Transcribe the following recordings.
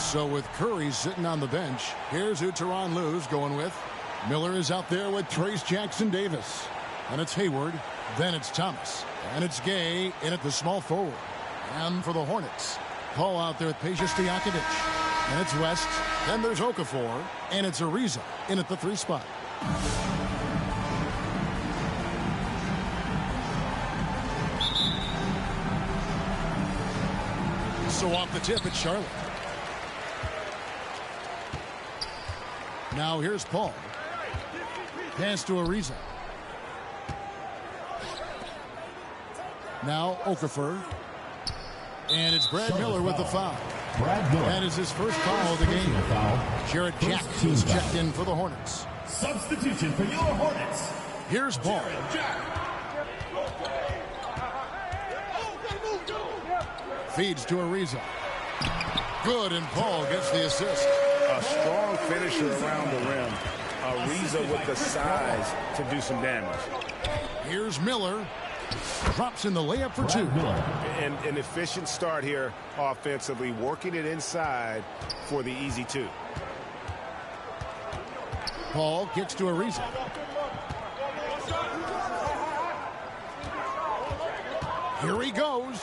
So with Curry sitting on the bench, here's who Tyronn Lue's going with. Miller is out there with Trayce Jackson-Davis. And it's Hayward. Then it's Thomas. And it's Gay in at the small forward. And for the Hornets, Paul out there with Peja Stojakovic. And it's West. Then there's Okafor. And it's Ariza in at the 3 spot. So off the tip, it's Charlotte. Now here's Paul. Pass to Ariza. Now Okafor. And it's Brad Miller with the foul. That is his first foul of the game. Jarrett Jack is checked in for the Hornets. Substitution for your Hornets. Here's Paul. Feeds to Ariza. Good, and Paul gets the assist. A strong finisher around the rim. Ariza with the size to do some damage. Here's Miller. Drops in the layup for 2. And an efficient start here offensively, working it inside for the easy 2. Paul kicks to Ariza. Here he goes.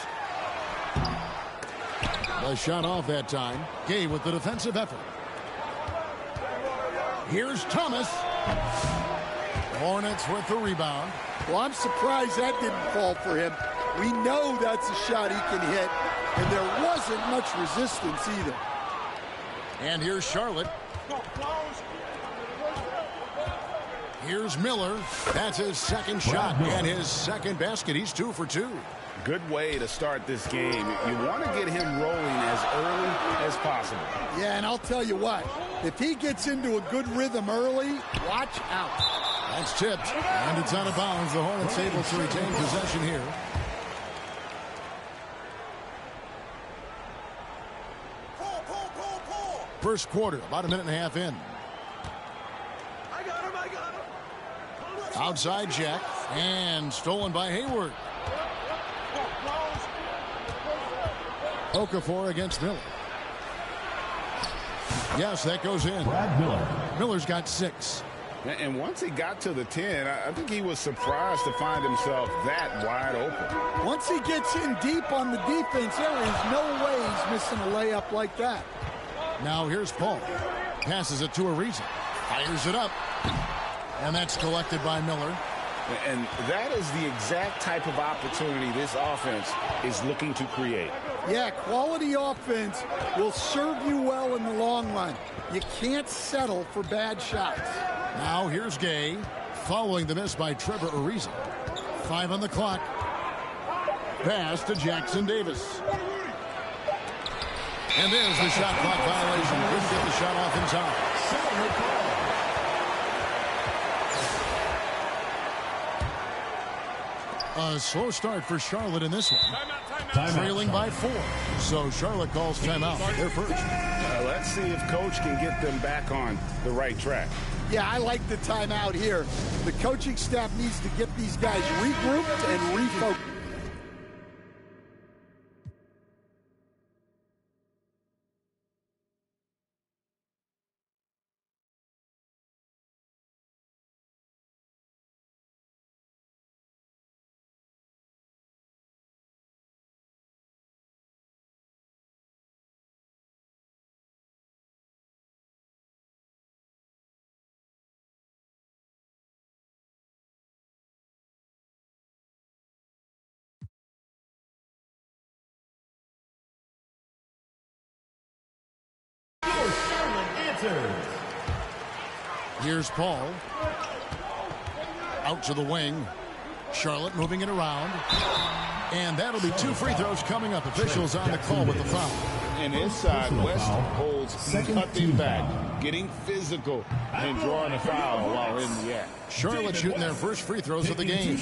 The shot off that time. Gay with the defensive effort. Here's Thomas. Hornets with the rebound. Well, I'm surprised that didn't fall for him. We know that's a shot he can hit, and there wasn't much resistance either. And here's Charlotte. Here's Miller. That's his second shot and his second basket. He's 2 for 2. Good way to start this game. You want to get him rolling as early as possible. Yeah, and I'll tell you what. If he gets into a good rhythm early, watch out. That's tipped, and it's out of bounds. The Hornets able to retain possession here. First quarter, about a minute and a half in. I got him. Outside Jack, and stolen by Hayward. Okafor against Miller. Yes, that goes in. Brad Miller. Miller's got 6. And once he got to the 10, I think he was surprised to find himself that wide open. Once he gets in deep on the defense, there is no way he's missing a layup like that. Now here's Paul. Passes it to Ariza. Fires it up. And that's collected by Miller. And that is the exact type of opportunity this offense is looking to create. Yeah, quality offense will serve you well in the long run. You can't settle for bad shots. Now here's Gay, following the miss by Trevor Ariza. 5 on the clock. Pass to Jackson-Davis. And there's the shot clock violation. Couldn't get the shot off in time. A slow start for Charlotte in this one. Trailing by 4. So Charlotte calls timeout. They're first. Let's see if Coach can get them back on the right track. Yeah, I like the timeout here. The coaching staff needs to get these guys regrouped and refocused. Here's Paul. Out to the wing. Charlotte moving it around. And that'll be 2 free throws coming up. Officials on the call with the foul. And inside, West holds nothing back, getting physical and drawing a foul while in the act. Charlotte shooting their first free throws of the game.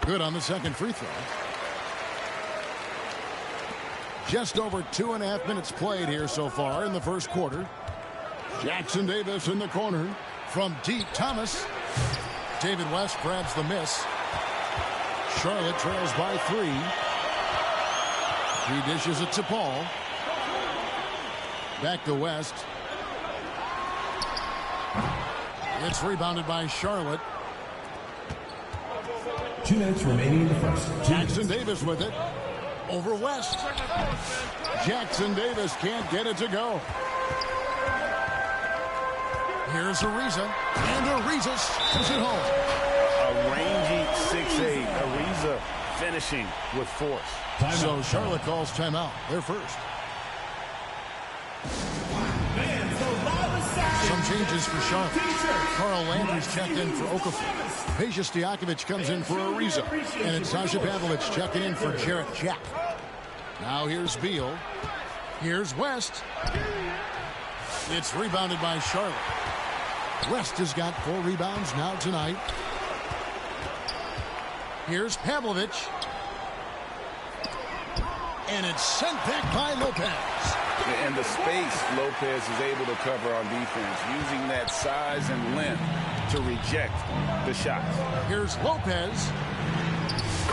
Good on the second free throw. Just over 2.5 minutes played here so far in the first quarter. Jackson-Davis in the corner. From deep, Thomas. David West grabs the miss. Charlotte trails by 3. He dishes it to Paul. Back to West. It's rebounded by Charlotte. 2 minutes remaining in the first. Jackson Davis with it. Over West. Jackson Davis can't get it to go. Here's Ariza. And Ariza sends it home. A rangy 6'8". Ariza finishing with force. So Charlotte calls timeout. They're first. Some changes for Charlotte. Carl Landry's checked in for Okafor. Peja Stojakovic comes in for Ariza. And it's Sasha Pavlovich checking in for Jarrett Jack. Now here's Beal. Here's West. It's rebounded by Charlotte. West has got 4 rebounds now tonight. Here's Pavlovich. And it's sent back by Lopez. And the space Lopez is able to cover on defense, using that size and length to reject the shots. Here's Lopez.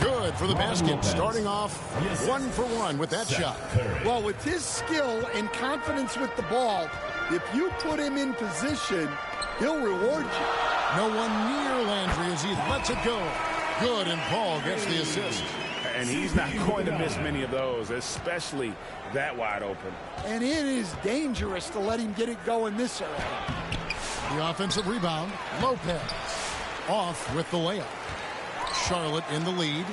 Good for the basket. Starting off 1 for 1 with that shot. Well, with his skill and confidence with the ball, if you put him in position, he'll reward you. No one near Landry as he lets it go. Good, and Paul gets the assist. And he's not going to miss many of those, especially that wide open. And it is dangerous to let him get it going this early. The offensive rebound, Lopez. Off with the layup. Charlotte in the lead.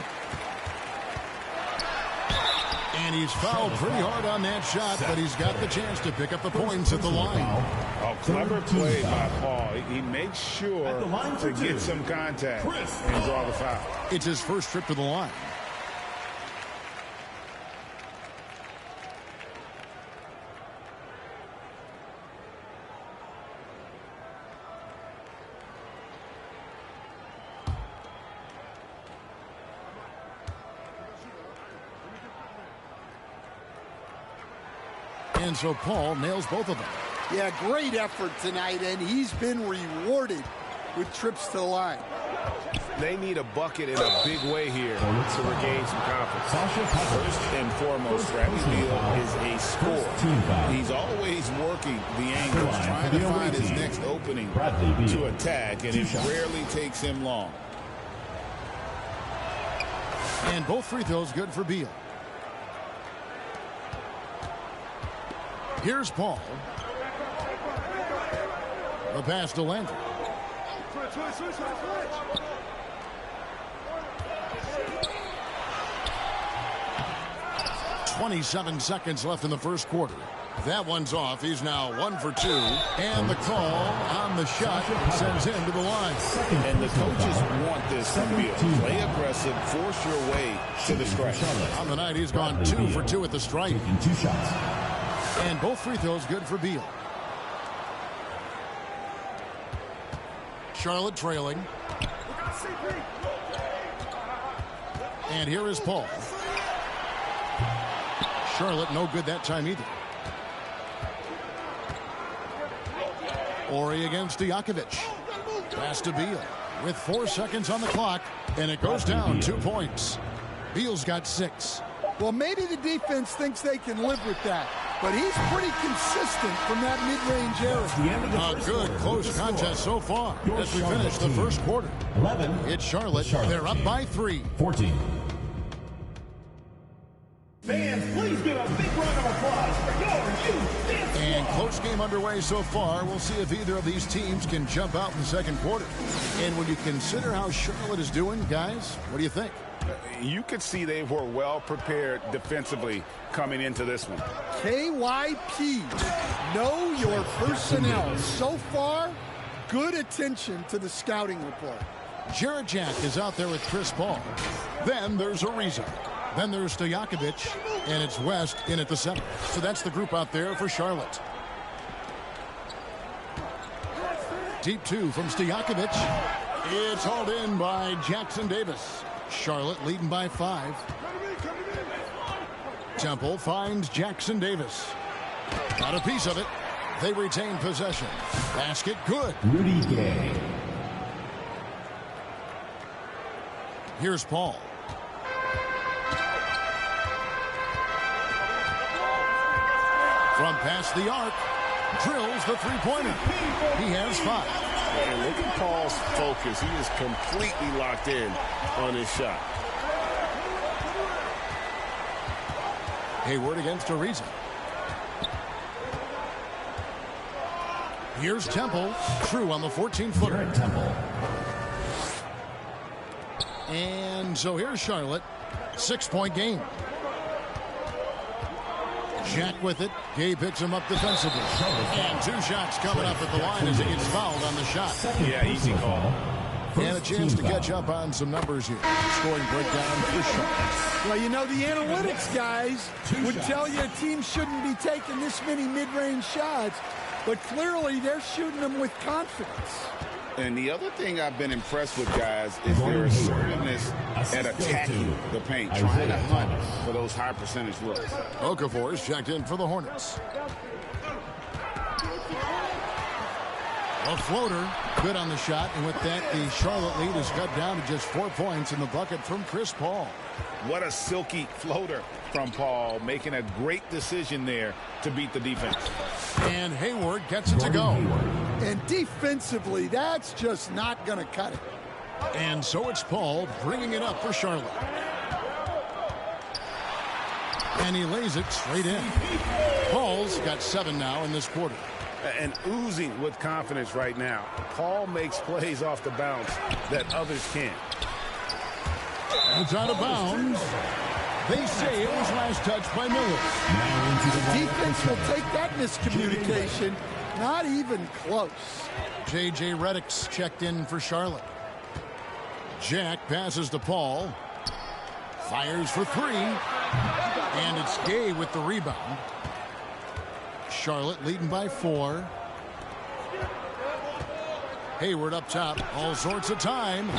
And he's fouled pretty hard on that shot, but he's got the chance to pick up the points at the line. Oh, clever play by Paul. He makes sure to get some contact and draw the foul. It's his first trip to the line. And so Paul nails both of them. Yeah, great effort tonight, and he's been rewarded with trips to the line. They need a bucket in a big way here to regain some confidence. First and foremost, Bradley Beal is a scorer. He's always working the angles, trying to find his next opening to attack, and it rarely takes him long. And both free throws good for Beal. Here's Paul. The pass to Landry. 27 seconds left in the first quarter. That one's off. He's now 1 for 2. And the call on the shot sends him to the line. And the coaches want this from Beal. Play aggressive, force your way to the strike. On the night, he's gone 2 for 2 at the strike. And both free throws good for Beal. Charlotte trailing. And here is Paul. Charlotte no good that time either. Ori against Stojakovic. Pass to Beal with 4 seconds on the clock, and it goes down 2 points. Beal's got 6. Well, maybe the defense thinks they can live with that, but he's pretty consistent from that mid-range area. A good close contest so far as we finish the first quarter. 11. It's Charlotte. They're up by 3. 14. Fans, please give a big round of applause for your youth. And close game underway so far. We'll see if either of these teams can jump out in the second quarter. And when you consider how Charlotte is doing, guys, what do you think? You could see they were well prepared defensively coming into this one. KYP, know your personnel. So far, good attention to the scouting report. Jarrett Jack is out there with Chris Paul. Then there's Ariza. Then there's Stojakovic, and it's West in at the center. So that's the group out there for Charlotte. Deep 2 from Stojakovic. It's hauled in by Jackson Davis. Charlotte leading by 5. Temple finds Jackson Davis. Got a piece of it. They retain possession. Basket good. Rudy Gay. Here's Paul. From past the arc, drills the three-pointer. He has 5. And look at Paul's focus. He is completely locked in on his shot. Hayward against Ariza. Here's Temple. True on the 14-footer. Temple. And so here's Charlotte. 6-point game. Jack with it. Gay picks him up defensively. And 2 shots coming up at the line as he gets fouled on the shot. Yeah, easy call. And a chance to catch up on some numbers here. Scoring breakdown for Charlotte. Well, you know, the analytics guys would tell you a team shouldn't be taking this many mid-range shots, but clearly they're shooting them with confidence. And the other thing I've been impressed with, guys, is their assertiveness at attacking the paint, trying to hunt for those high percentage looks. Okafor is checked in for the Hornets. A floater, good on the shot, and with that, the Charlotte lead is cut down to just 4 points in the bucket from Chris Paul. What a silky floater from Paul, making a great decision there to beat the defense. And Hayward gets it to go. And defensively, that's just not going to cut it. And so it's Paul bringing it up for Charlotte. And he lays it straight in. Paul's got 7 now in this quarter. And oozing with confidence right now. Paul makes plays off the bounce that others can't. It's out of bounds. They say it was last touched by Miller. The defense will take that miscommunication. Not even close. J.J. Redick's checked in for Charlotte. Jack passes to Paul. Fires for 3. And it's Gay with the rebound. Charlotte leading by 4. Hayward up top. All sorts of time.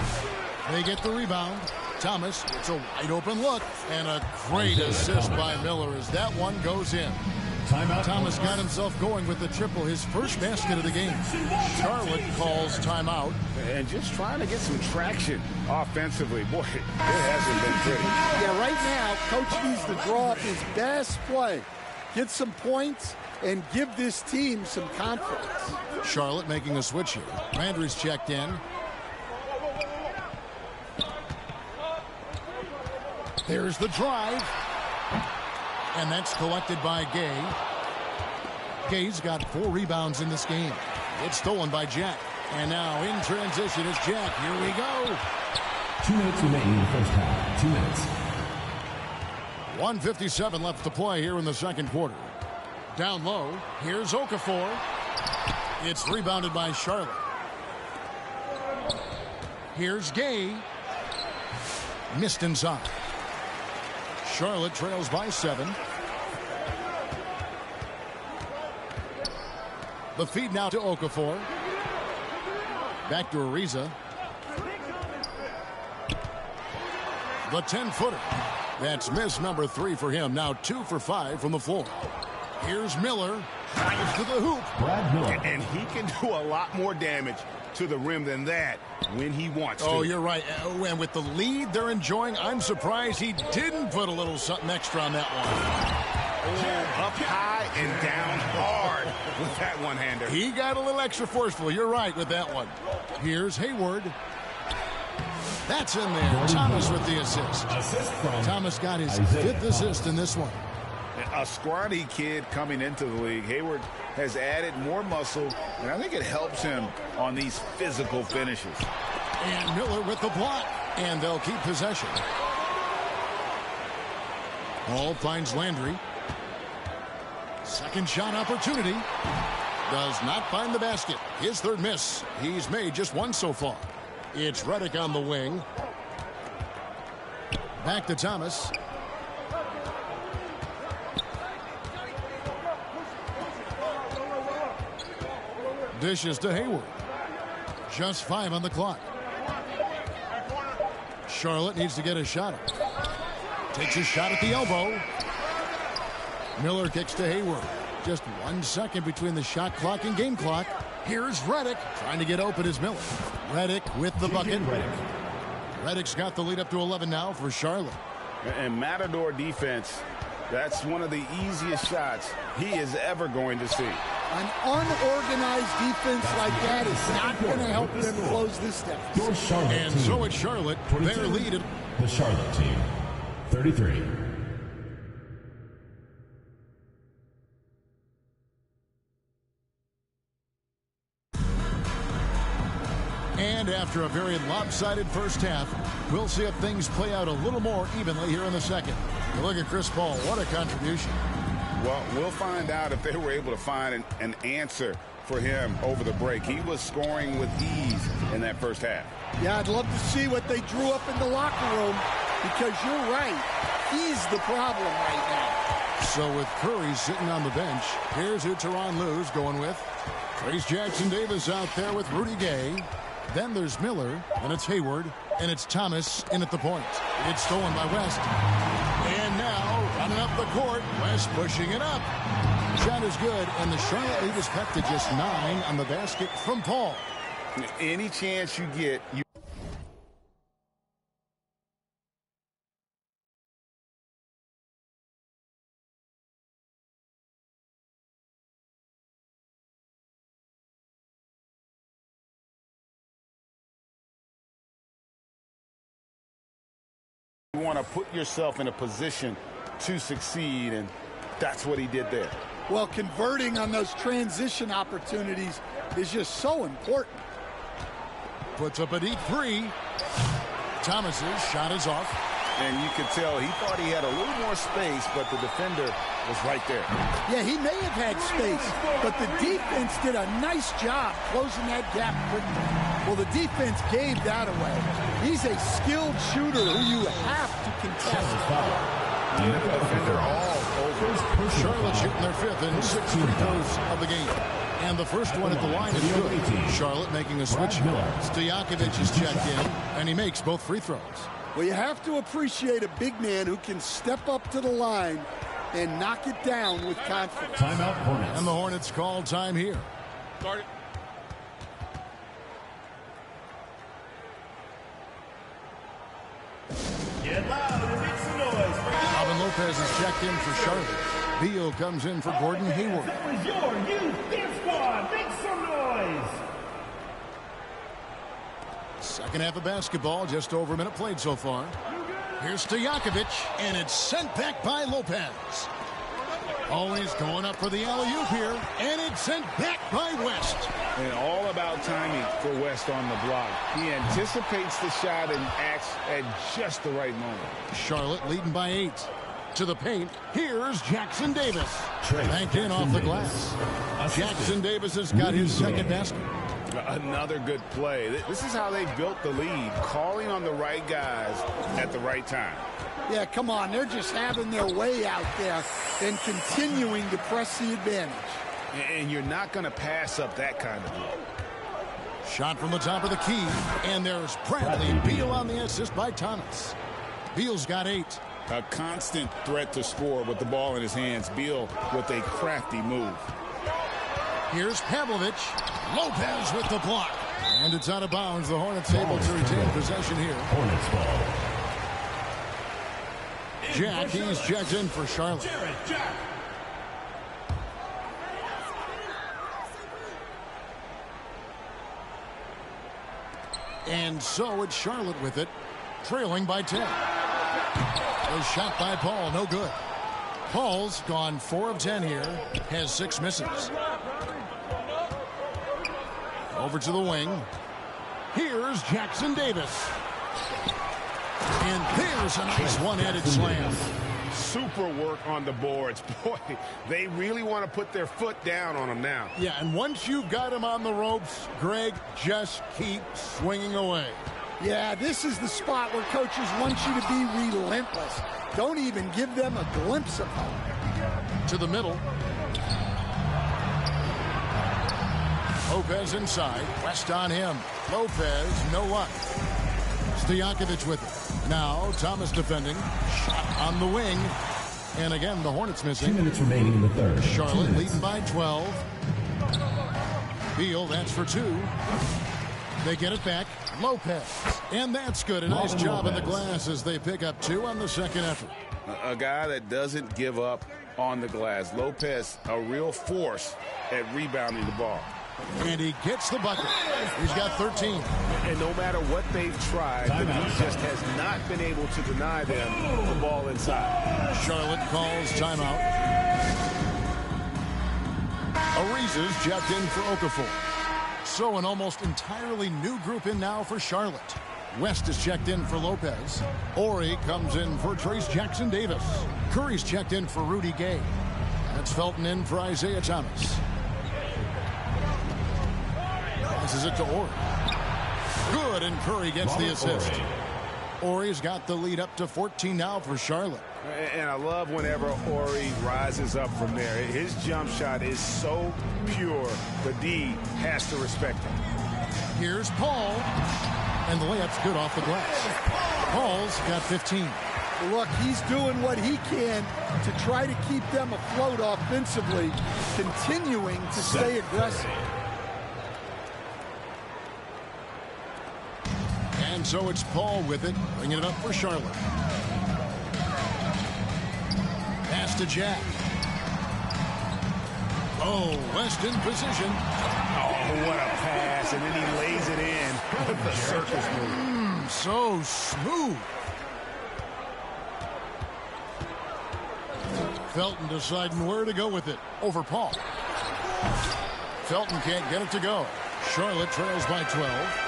They get the rebound. Thomas, it's a wide open look. And a great assist by Miller as that one goes in. Timeout. Thomas got himself going with the triple, his first basket of the game. Charlotte calls timeout. And just trying to get some traction offensively. Boy, it hasn't been pretty. Yeah, right now, coach needs to draw up his best play. Get some points and give this team some confidence. Charlotte making a switch here. Landry's checked in. There's the drive. And that's collected by Gay. Gay's got 4 rebounds in this game. It's stolen by Jack. And now in transition is Jack. Here we go. 2 minutes remaining in the first half. 2 minutes. 1:57 left to play here in the second quarter. Down low. Here's Okafor. It's rebounded by Charlotte. Here's Gay. Missed inside. Charlotte trails by 7. The feed now to Okafor. Back to Ariza. The 10-footer. That's miss number 3 for him. Now 2 for 5 from the floor. Here's Miller. Drives to the hoop. Brad Miller. And he can do a lot more damage to the rim than that when he wants to. Oh, you're right. And with the lead they're enjoying, I'm surprised he didn't put a little something extra on that one. Oh, up high and down hard with that one-hander. He got a little extra forceful. You're right with that one. Here's Hayward. That's in there. Thomas with the assist. Thomas got his 5th assist in this one. A scrawny kid coming into the league. Hayward has added more muscle, and I think it helps him on these physical finishes. And Miller with the block, and they'll keep possession. Hall finds Landry. Second shot opportunity. Does not find the basket. His 3rd miss. He's made just 1 so far. It's Redick on the wing. Back to Thomas. Dishes to Hayward. Just 5 on the clock. Charlotte needs to get a shot up. Takes a shot at the elbow. Miller kicks to Hayward. Just 1 second between the shot clock and game clock. Here's Redick trying to get open as Miller. Redick with the bucket. Redick's got the lead up to 11 now for Charlotte. And Matador defense That's one of the easiest shots he is ever going to see. An unorganized defense like that is not going to help them close this deficit. And so it's Charlotte. Their lead. The Charlotte team, 33. And after a very lopsided first half, we'll see if things play out a little more evenly here in the second. You look at Chris Paul, what a contribution. Well, we'll find out if they were able to find an answer for him over the break. He was scoring with ease in that first half. Yeah, I'd love to see what they drew up in the locker room, because you're right. He's the problem right now. So with Curry sitting on the bench, here's who Tyronn Lue's going with. Trace Jackson Davis out there with Rudy Gay. Then there's Miller, and it's Hayward, and it's Thomas in at the point. It's stolen by West. And now, running up the court, West pushing it up. Shot is good, and the Charlotte lead is cut to just 9 on the basket from Paul. Any chance you get, you want to put yourself in a position to succeed, and that's what he did there. Well, converting on those transition opportunities is just so important. Puts up a deep three. Thomas's shot is off. And you could tell he thought he had a little more space, but the defender was right there. Yeah, he may have had space, but the defense did a nice job closing that gap quickly. Well, the defense gave that away. He's a skilled shooter who you have to contest. The defender all over. Charlotte shooting their 5th and 6th free throws of the game. And the first one at the line is good. Charlotte making a switch. Stojakovic is checked in, and he makes both free throws. Well, you have to appreciate a big man who can step up to the line and knock it down with confidence. Timeout, Hornets. And the Hornets call time here. Start it. Get loud and make some noise. Robin Lopez is checked in for Charlotte. Beal comes in for Gordon Hayward. This is your youth dance squad. Make some noise. Second half of basketball, just over a minute played so far. Here's Stojakovic, and it's sent back by Lopez. Always going up for the alley-oop here, and it's sent back by West. And all about timing for West on the block. He anticipates the shot and acts at just the right moment. Charlotte leading by 8. To the paint, here's Jackson Davis. Banked in off the glass. Jackson Davis has got his second basket. Another good play. This is how they built the lead, calling on the right guys at the right time. Yeah, come on. They're just having their way out there and continuing to press the advantage. And you're not going to pass up that kind of blow. Shot from the top of the key, and there's Bradley Beal on the assist by Thomas. Beal's got 8. A constant threat to score with the ball in his hands. Beal with a crafty move. Here's Pavlovic. Lopez with the block. And it's out of bounds. The Hornets able to retain possession here. Hornets ball. Jack, he's checked in for Charlotte. And so it's Charlotte with it, trailing by 10. A shot by Paul, no good. Paul's gone 4 of 10 here, has 6 misses. Over to the wing. Here's Jackson Davis. And there's a nice one-handed slam. Super work on the boards. Boy, they really want to put their foot down on him now. Yeah, and once you've got him on the ropes, Greg, just keep swinging away. Yeah, this is the spot where coaches want you to be relentless. Don't even give them a glimpse of hope. To the middle. Lopez inside. West on him. Lopez, no luck. Stojakovic with it. Now, Thomas defending. Shot on the wing. And again, the Hornets missing. 2 minutes remaining in the third. Charlotte leading by 12. Beal, that's for 2. They get it back. Lopez. And that's good. A nice job in the glass as they pick up 2 on the second effort. A guy that doesn't give up on the glass. Lopez, a real force at rebounding the ball. And he gets the bucket. He's got 13. And no matter what they've tried, the D just has not been able to deny them the ball inside. Charlotte calls timeout. Ariza's jacked in for Okafor. So an almost entirely new group in now for Charlotte. West is checked in for Lopez. Ori comes in for Trace Jackson Davis. Curry's checked in for Rudy Gay. That's Felton in for Isaiah Thomas. Passes it to Ori. Good, and Curry gets the assist. Ori's got the lead up to 14 now for Charlotte. And I love whenever Ori rises up from there. His jump shot is so pure, the D has to respect him. Here's Paul. And the layup's good off the glass. Paul's got 15. Look, he's doing what he can to try to keep them afloat offensively, continuing to stay aggressive. And so it's Paul with it, bringing it up for Charlotte. Pass to Jack. Oh, West in position. Oh, what a pass, and then he lays it in with the circus move. So smooth. Felton deciding where to go with it over Paul. Felton can't get it to go. Charlotte trails by 12.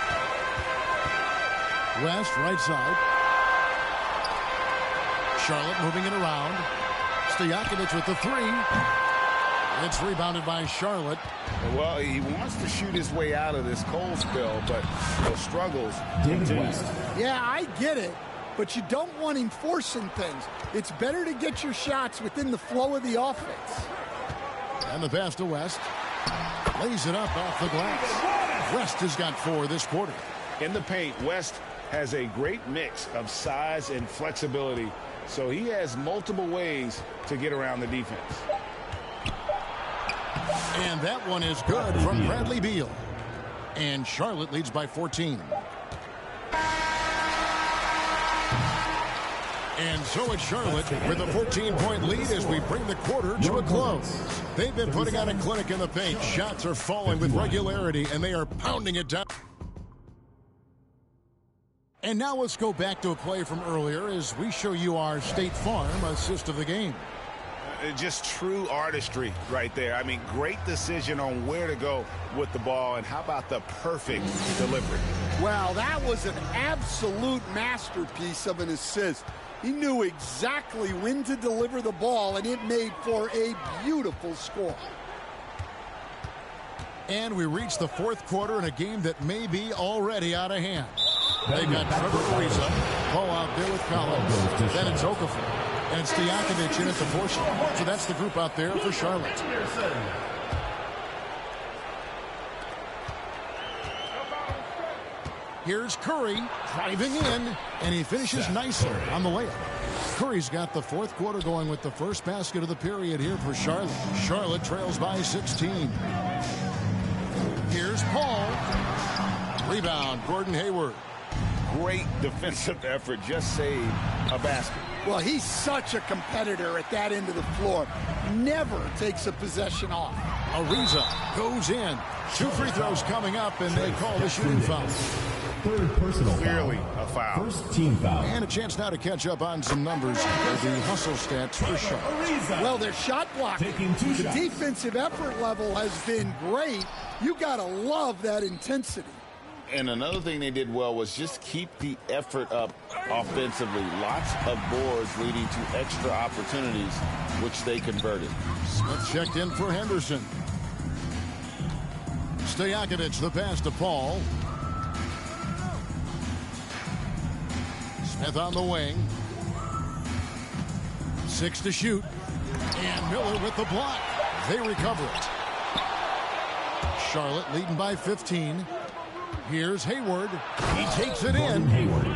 West, right side. Charlotte moving it around. Stojakovic with the three. It's rebounded by Charlotte. Well, he wants to shoot his way out of this cold spell, but the struggles continue. Yeah, I get it, but you don't want him forcing things. It's better to get your shots within the flow of the offense. And the pass to West. Lays it up off the glass. West has got 4 this quarter. In the paint, West has a great mix of size and flexibility, so he has multiple ways to get around the defense. And that one is good from Bradley Beal. And Charlotte leads by 14. And so it's Charlotte with a 14-point lead as we bring the quarter to a close. They've been putting on a clinic in the paint. Shots are falling with regularity, and they are pounding it down. And now let's go back to a play from earlier as we show you our State Farm assist of the game. Just true artistry right there. I mean, great decision on where to go with the ball, and how about the perfect delivery? Well, that was an absolute masterpiece of an assist. He knew exactly when to deliver the ball, and it made for a beautiful score. And we reach the fourth quarter in a game that may be already out of hand. They've got Trevor Ariza, Paul out there with Collins. Then it's Okafor. And it's Stojakovic in at the portion. So that's the group out there for Charlotte. Here's Curry driving in, and he finishes nicely on the layup. Curry's got the fourth quarter going with the first basket of the period here for Charlotte. Charlotte trails by 16. Here's Paul. Rebound, Gordon Hayward. Great defensive effort, just saved a basket. Well, he's such a competitor at that end of the floor. Never takes a possession off. Ariza goes in. 2 free throws coming up, and they call the shooting foul. Third personal Clearly foul. a foul. First team foul. And a chance now to catch up on some numbers with the hustle stats for Charlotte. Well, their shot blocking. Taking 2 The shots. defensive effort level has been great. You got to love that intensity. And another thing they did well was just keep the effort up offensively. Lots of boards leading to extra opportunities, which they converted. Smith checked in for Henderson. Stojakovic the pass to Paul. Smith on the wing. 6 to shoot. And Miller with the block. They recover it. Charlotte leading by 15. Here's Hayward. He takes it in.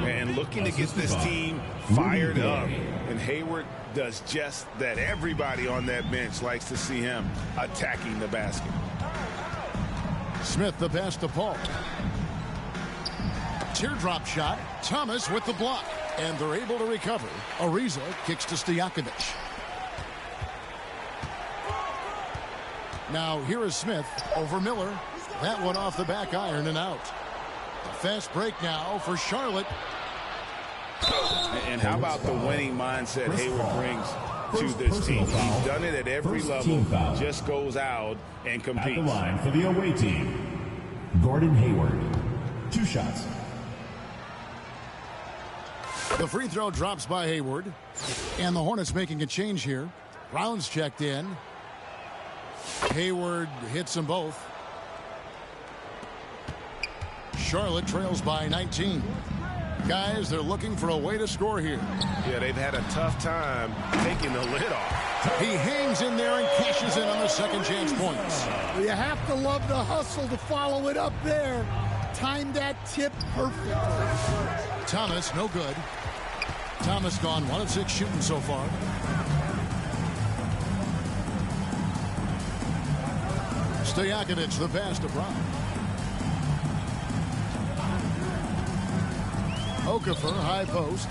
And looking to get this team fired up. And Hayward does just that. Everybody on that bench likes to see him attacking the basket. Smith the pass to Paul. Teardrop shot. Thomas with the block. And they're able to recover. Ariza kicks to Stojakovic. Now here is Smith over Miller. That one off the back iron and out. A fast break now for Charlotte. And how about the winning mindset Hayward brings to this team? He's done it at every level. Just goes out and competes. At the line for the away team, Gordon Hayward. 2 shots. The free throw drops by Hayward. And the Hornets making a change here. Brown's checked in. Hayward hits them both. Charlotte trails by 19. Guys, they're looking for a way to score here. Yeah, they've had a tough time taking the lid off. He hangs in there and cashes in on the second chance points. You have to love the hustle to follow it up there. Timed that tip perfectly. Thomas, no good. Thomas gone 1 of 6 shooting so far. Stojakovic, the pass to Brown. Okafor, high post.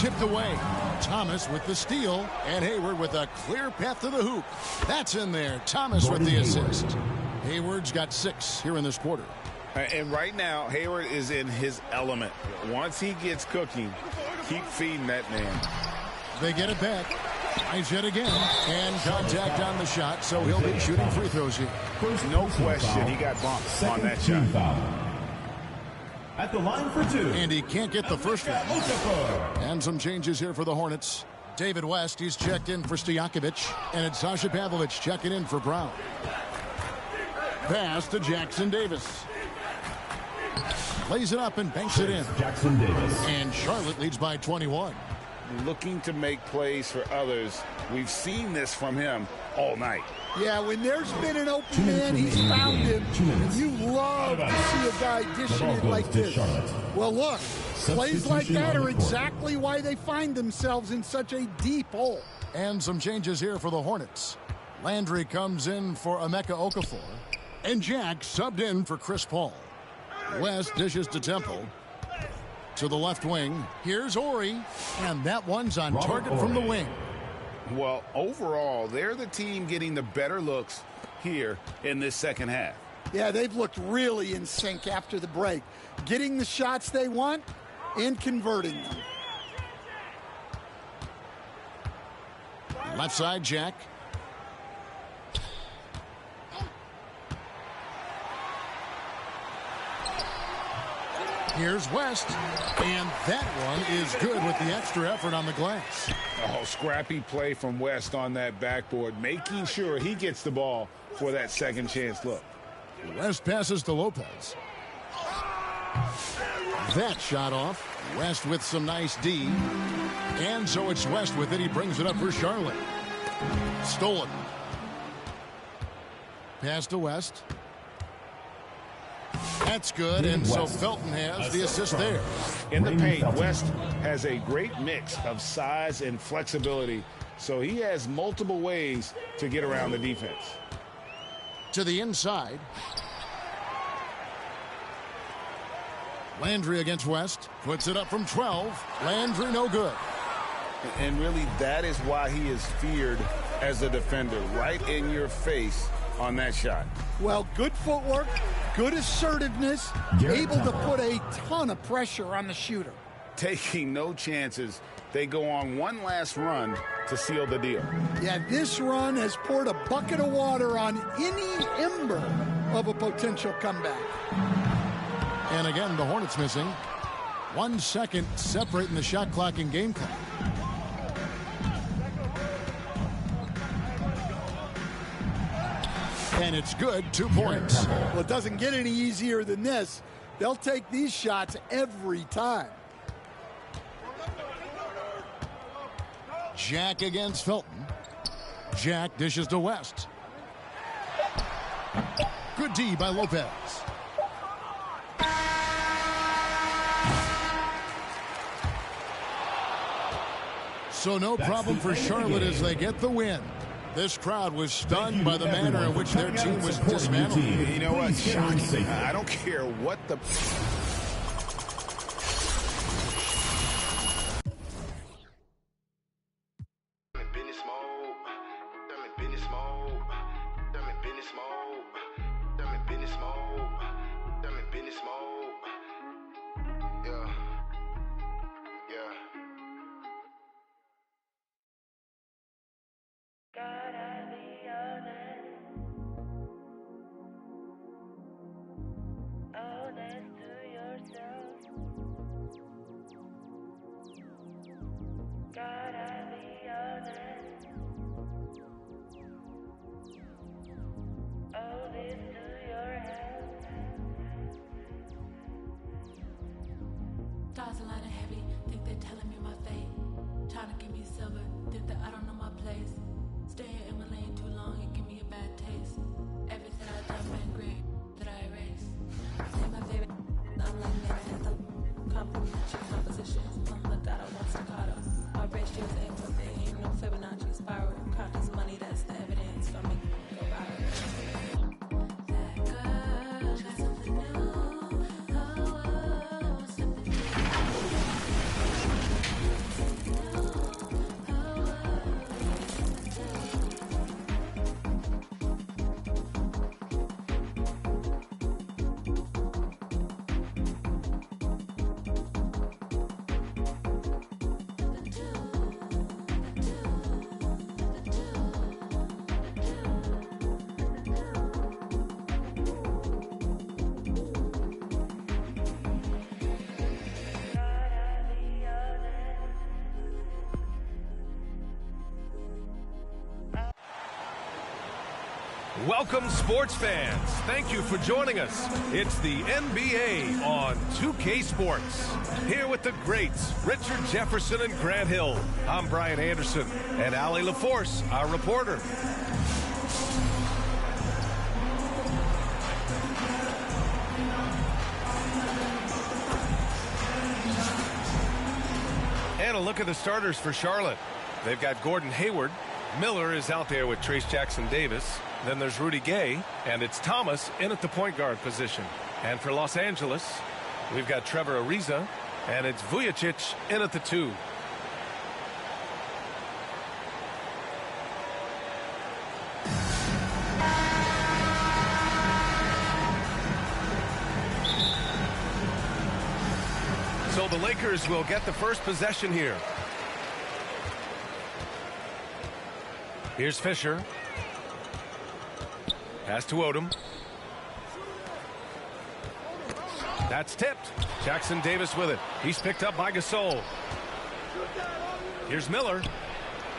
Tipped away. Thomas with the steal. And Hayward with a clear path to the hoop. That's in there. Thomas with the assist. Hayward's got 6 here in this quarter. And right now, Hayward is in his element. Once he gets cooking, keep feeding that man. They get it back. Tries yet again. And contact on the shot, so he'll be shooting free throws here. No question, he got bumped on that shot. At the line for 2. And he can't get the first one. And some changes here for the Hornets. David West, he's checked in for Stojakovic. And it's Sasha Pavlovich checking in for Brown. Pass to Jackson Davis. Lays it up and banks it in. Jackson Davis. And Charlotte leads by 21. Looking to make plays for others. We've seen this from him all night. Yeah, when there's been an open man, he's found him. You love to see a guy dishing it like this. Well, look, plays like that are exactly why they find themselves in such a deep hole. And some changes here for the Hornets. Landry comes in for Emeka Okafor. And Jack subbed in for Chris Paul. West dishes to Temple. To the left wing. Here's Ori. And that one's on target from the wing. Well, overall, they're the team getting the better looks here in this second half. Yeah, they've looked really in sync after the break. Getting the shots they want and converting them. Left side, Jack. Here's West. And that one is good with the extra effort on the glass. Oh, scrappy play from West on that backboard, making sure he gets the ball for that second chance look. West passes to Lopez. That shot off. West with some nice D. And so it's West with it. He brings it up for Charlotte. Stolen. Pass to West. That's good, and so Felton has the assist there. In the paint, West has a great mix of size and flexibility, so he has multiple ways to get around the defense. To the inside. Landry against West. Puts it up from 12. Landry no good. And really, that is why he is feared as a defender, right in your face on that shot. Well, good footwork, good assertiveness, able to put a ton of pressure on the shooter. Taking no chances. They go on one last run to seal the deal. Yeah, this run has poured a bucket of water on any ember of a potential comeback. And again, the Hornets missing. 1 second separating the shot clock and game clock. And it's good, 2 points. Well, it doesn't get any easier than this. They'll take these shots every time. Jack against Felton. Jack dishes to West. Good D by Lopez. So no problem for Charlotte as they get the win. This crowd was stunned by the manner in which their team was dismantled. You know what? Shocking. I don't care what the... business mode. I'm in business mode. I'm in business mode. I'm in business mode. I'm in business mode. Yeah. Yeah. Gotta be honest to yourself. Gotta be honest. Owe this to your health. Stars a lot of heavy, think they're telling me my fate. Trying to give me silver, think that I don't know my place. Stay in my lane too long and give me a bad taste. Everything I've done been great, that I erase. Say my favorite, I'm like next anthem. Complimentary compositions, my God, I want staccato. Our ratios ain't perfect, ain't no Fibonacci spiral. Count this money, that's the evidence for me. Go viral. That girl got something new. Oh, something new. Welcome, sports fans. Thank you for joining us. It's the NBA on 2K Sports. Here with the greats, Richard Jefferson and Grant Hill. I'm Brian Anderson, and Allie LaForce, our reporter. And a look at the starters for Charlotte. They've got Gordon Hayward. Miller is out there with Trace Jackson Davis. Then there's Rudy Gay, and it's Thomas in at the point guard position. And for Los Angeles, we've got Trevor Ariza, and it's Vujacic in at the 2. So the Lakers will get the first possession here. Here's Fisher. Pass to Odom. That's tipped. Jackson Davis with it. He's picked up by Gasol. Here's Miller.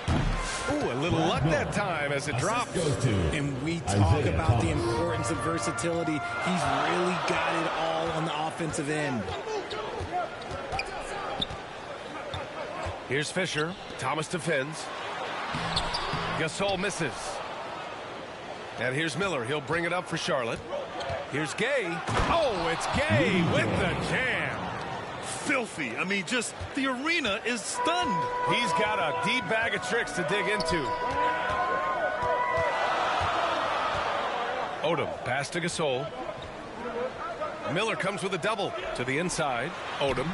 Ooh, a little luck that time as it dropped. And we talk about the importance of versatility. He's really got it all on the offensive end. Here's Fisher. Thomas defends. Gasol misses. And here's Miller. He'll bring it up for Charlotte. Here's Gay. Oh, it's Gay with the jam. Filthy. I mean, just the arena is stunned. He's got a deep bag of tricks to dig into. Odom, pass to Gasol. Miller comes with a double to the inside. Odom.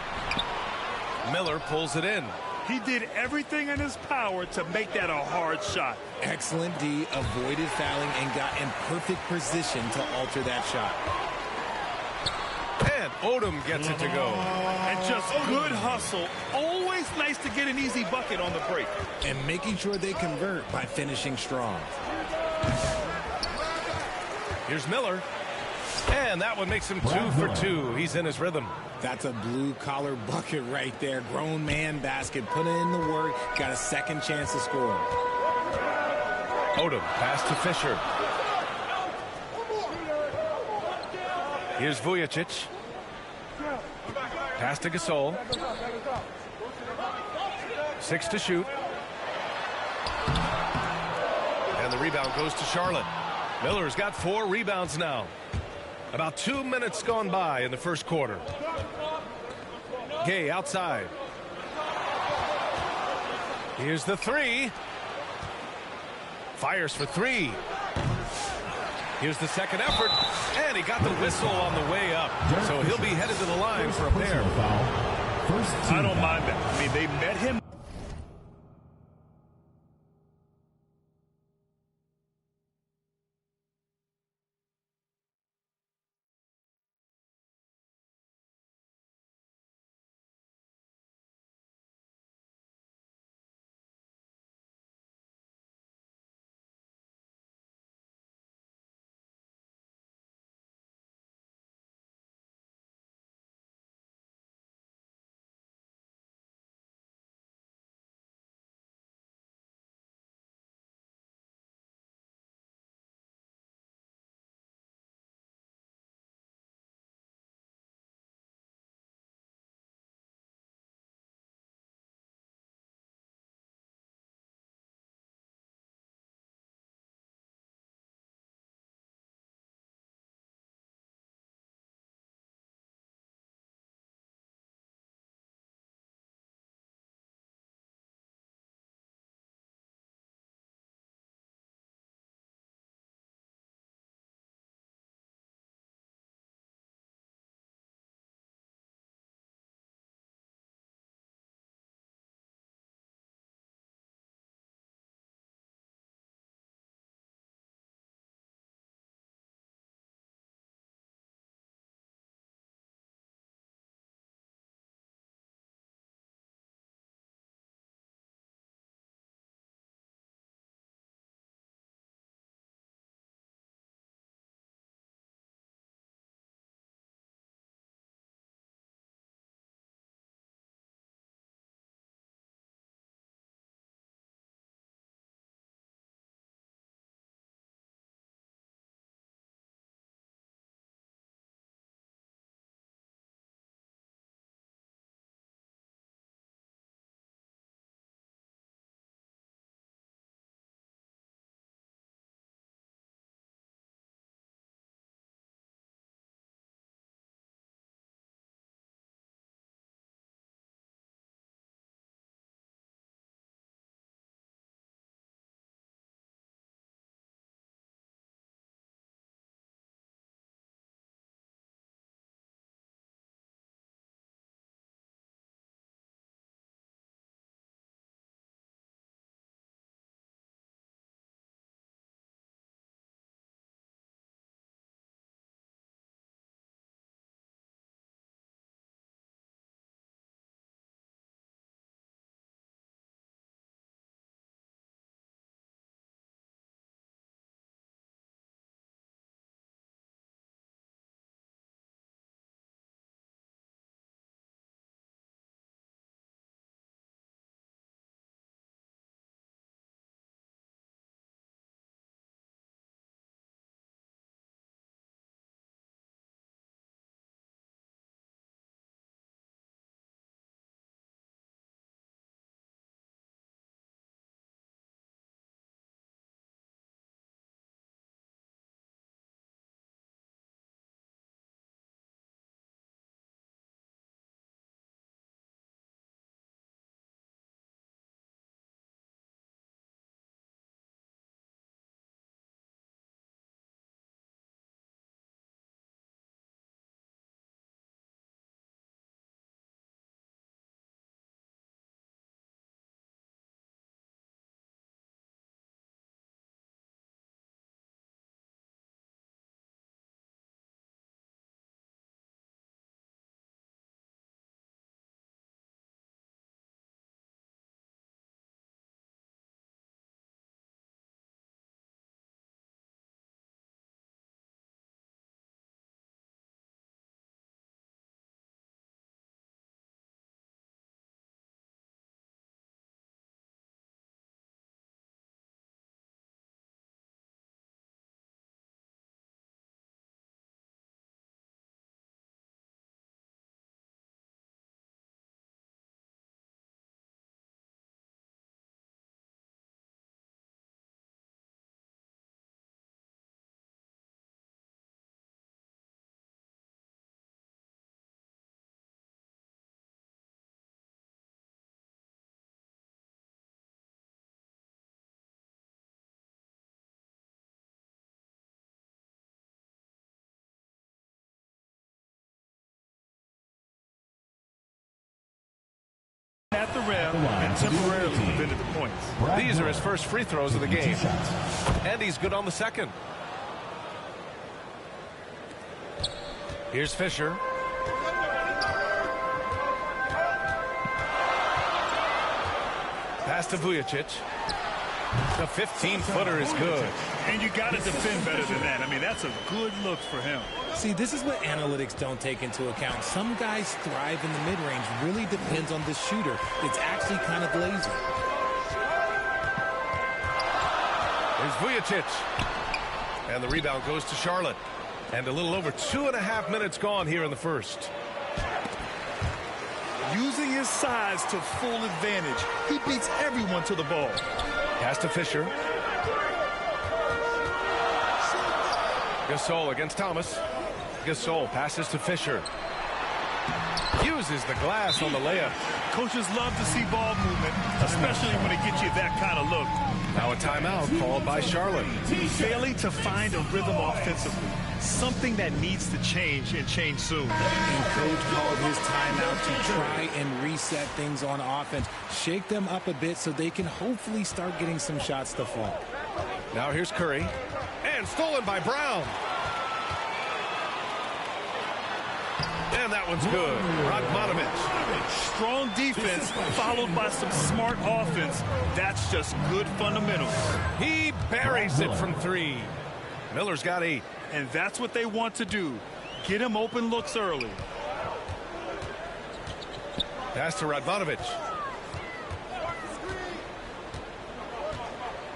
Miller pulls it in. He did everything in his power to make that a hard shot. Excellent D, avoided fouling and got in perfect position to alter that shot. And Odom gets it to go. And just good hustle. Always nice to get an easy bucket on the break. And making sure they convert by finishing strong. Here's Miller. And that one makes him 2 for 2. He's in his rhythm. That's a blue-collar bucket right there. Grown man basket. Put in the work. Got a second chance to score. Odom, pass to Fisher. Here's Vujacic. Pass to Gasol. 6 to shoot. And the rebound goes to Charlotte. Miller's got 4 rebounds now. About 2 minutes gone by in the first quarter. Gay outside. Here's the 3. Fires for 3. Here's the second effort. And he got the whistle on the way up. So he'll be headed to the line for a pair. I don't mind that. I mean, they met him. that temporarily prevented the points. These are his first free throws of the game. And he's good on the second. Here's Fisher. Pass to Vujicic. The 15-footer is good. And you got to defend better than that. I mean, that's a good look for him. See, this is what analytics don't take into account. Some guys thrive in the mid-range. Really depends on the shooter. It's actually kind of lazy. There's Vujicic. And the rebound goes to Charlotte. And a little over 2.5 minutes gone here in the first. Using his size to full advantage. He beats everyone to the ball. Pass to Fisher. Gasol against Thomas. Gasol passes to Fisher. Uses the glass on the layup. Coaches love to see ball movement, especially when it gets you that kind of look. Now a timeout called by Charlotte. Failing to find a rhythm offensively. Something that needs to change and change soon. And coach called his timeout to try and reset things on offense. Shake them up a bit so they can hopefully start getting some shots to fall. Now here's Curry. And stolen by Brown. And that one's good. Radmanovic. Strong defense followed by some smart offense. That's just good fundamentals. He buries it from three. Miller's got 8. And that's what they want to do. Get him open looks early. Pass to Radmanovic.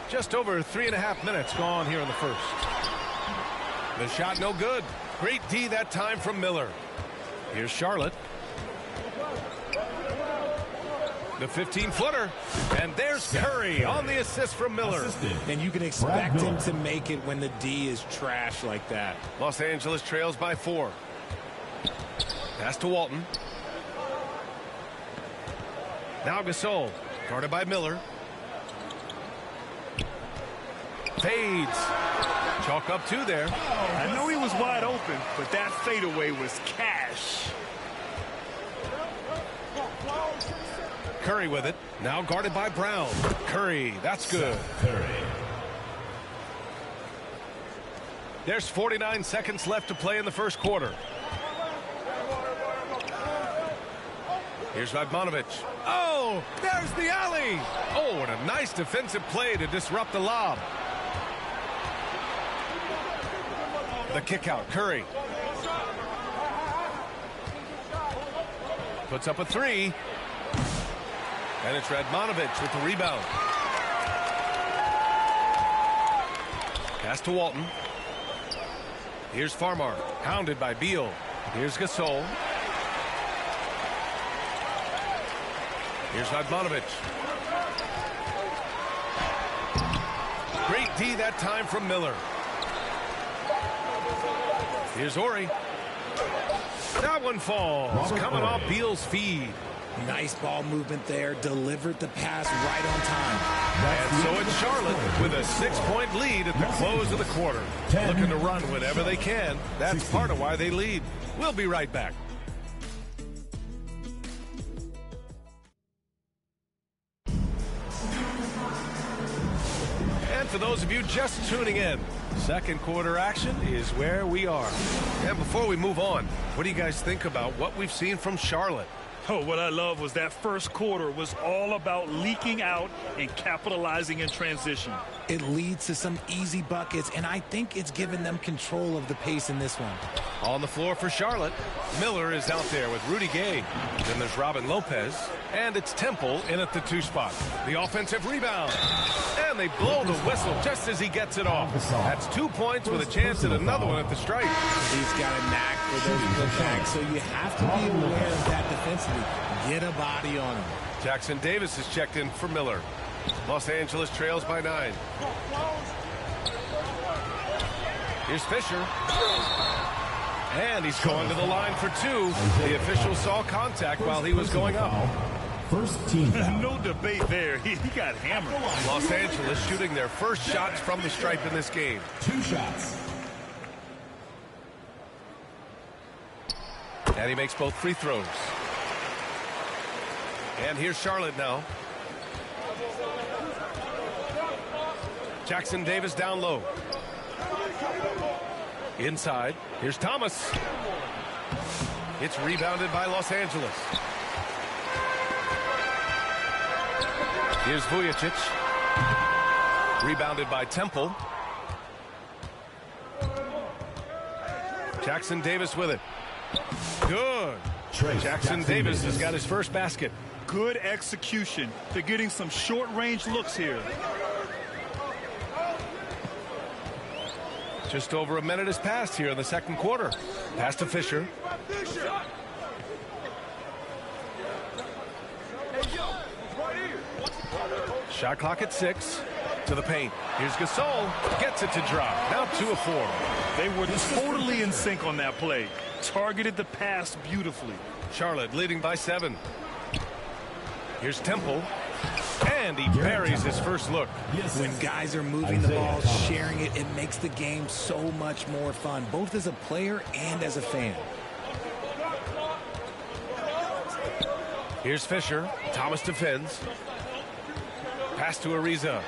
Just over 3.5 minutes gone here in the first. The shot no good. Great D that time from Miller. Here's Charlotte. The 15-footer. And there's Curry on the assist from Miller. And you can expect him to make it when the D is trash like that. Los Angeles trails by 4. Pass to Walton. Now Gasol. Guarded by Miller. Fades. Chalk up 2 there. I know he was wide open, but that fadeaway was cash. Curry with it. Now guarded by Brown. Curry. That's good. There's 49 seconds left to play in the first quarter. Here's Radmanovic. Oh, there's the alley. Oh, and a nice defensive play to disrupt the lob. The kick out. Curry. Puts up a 3. And it's Radmanovic with the rebound. Pass to Walton. Here's Farmar. Hounded by Beal. Here's Gasol. Here's Radmanovic. Great D that time from Miller. Here's Ori. That one falls. Coming off Beal's feed. Nice ball movement there. Delivered the pass right on time. And so it's Charlotte with a 6-point lead at the close of the quarter. Looking to run whenever they can. That's part of why they lead. We'll be right back. And for those of you just tuning in, second quarter action is where we are. And before we move on, what do you guys think about what we've seen from Charlotte? Oh, what I love was that first quarter was all about leaking out and capitalizing in transition. It leads to some easy buckets, and I think it's given them control of the pace in this one. On the floor for Charlotte, Miller is out there with Rudy Gay. Then there's Robin Lopez, and it's Temple in at the 2 spot. The offensive rebound, and they blow the whistle just as he gets it off. That's 2 points with a chance at another one at the stripe. He's got a knack for those putbacks, so you have to be aware of that defensively. Get a body on him. Jackson Davis is checked in for Miller. Los Angeles trails by 9. Here's Fisher. And he's going to the line for 2. The official saw contact while he was going up. First team foul. No debate there. He got hammered. Los Angeles shooting their first shots from the stripe in this game. 2 shots. And he makes both free throws. And here's Charlotte now. Jackson Davis down low. Inside. Here's Thomas. It's rebounded by Los Angeles. Here's Vujicic. Rebounded by Temple. Jackson Davis with it. Good. Jackson Davis has got his first basket. Good execution. They're getting some short-range looks here. Just over a minute has passed here in the second quarter. Pass to Fisher. Shot clock at 6. To the paint. Here's Gasol. Gets it to drop. Now 2 of 4. They were totally in sync on that play. Targeted the pass beautifully. Charlotte leading by 7. Here's Temple. And he buries his first look. When guys are moving the ball, sharing it, it makes the game so much more fun, both as a player and as a fan. Here's Fisher. Thomas defends. Pass to Ariza.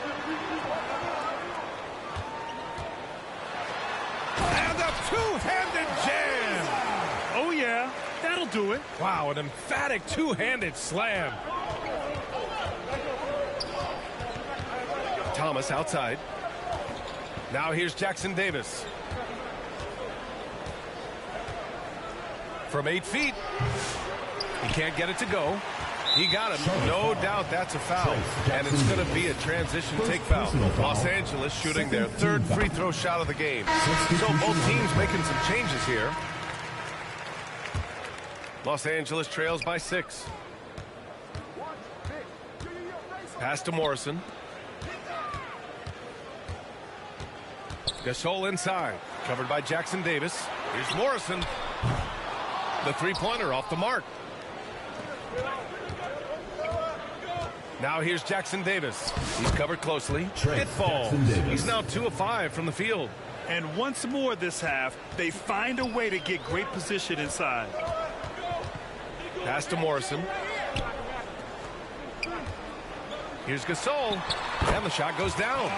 And a two-handed jam. Oh, yeah. That'll do it. Wow, an emphatic two-handed slam. Thomas outside. Now here's Jackson Davis. From 8 feet. He can't get it to go. He got him. No doubt that's a foul. And it's going to be a transition take foul. Los Angeles shooting their third free throw shot of the game. So both teams making some changes here. Los Angeles trails by 6. Pass to Morrison. Gasol inside. Covered by Jackson Davis. Here's Morrison. The three-pointer off the mark. Now here's Jackson Davis. He's covered closely. It falls. He's now 2 of 5 from the field. And once more this half, they find a way to get great position inside. Pass to Morrison. Here's Gasol. And the shot goes down.